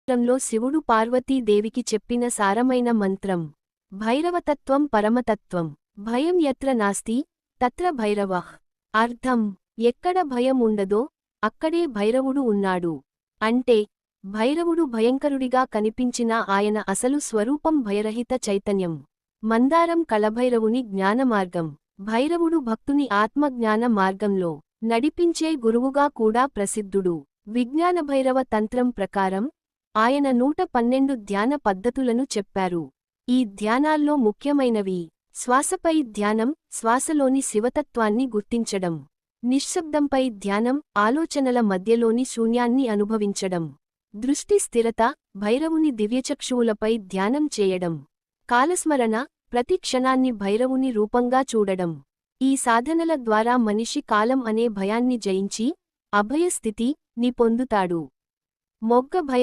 స్తోత్రంలో శివుడు పార్వతీదేవికి చెప్పిన సారమైన మంత్రం. భైరవతత్వం పరమతత్వం. భయం యత్ర నాస్తి తత్ర భైరవః. అర్థం: ఎక్కడ భయం ఉండదో అక్కడే భైరవుడు ఉన్నాడు. అంటే భైరవుడు భయంకరుడిగా కనిపించినా ఆయన అసలు స్వరూపం భయరహిత చైతన్యం. మందారం కళభైరవుని జ్ఞానమార్గం. భైరవుడు భక్తుని ఆత్మజ్ఞాన మార్గంలో నడిపించే గురువుగా కూడా ప్రసిద్ధుడు. విజ్ఞానభైరవ తంత్రం ప్రకారం ఆయన 112 ధ్యాన పద్ధతులను చెప్పారు. ఈ ధ్యానాల్లో ముఖ్యమైనవి: శ్వాసపై ధ్యానం, శ్వాసలోని శివతత్వాన్ని గుర్తించడం. నిశ్శబ్దంపై ధ్యానం, ఆలోచనల మధ్యలోని శూన్యాన్ని అనుభవించడం. దృష్టి స్థిరత, భైరవుని దివ్యచక్షువులపై ధ్యానం చేయడం. కాలస్మరణ, ప్రతి క్షణాన్ని భైరవుని రూపంగా చూడడం. ఈ సాధనల ద్వారా మనిషి కాలం అనే భయాన్ని జయించి అభయ స్థితి ని పొందుతాడు. మొగ్గ భైరవ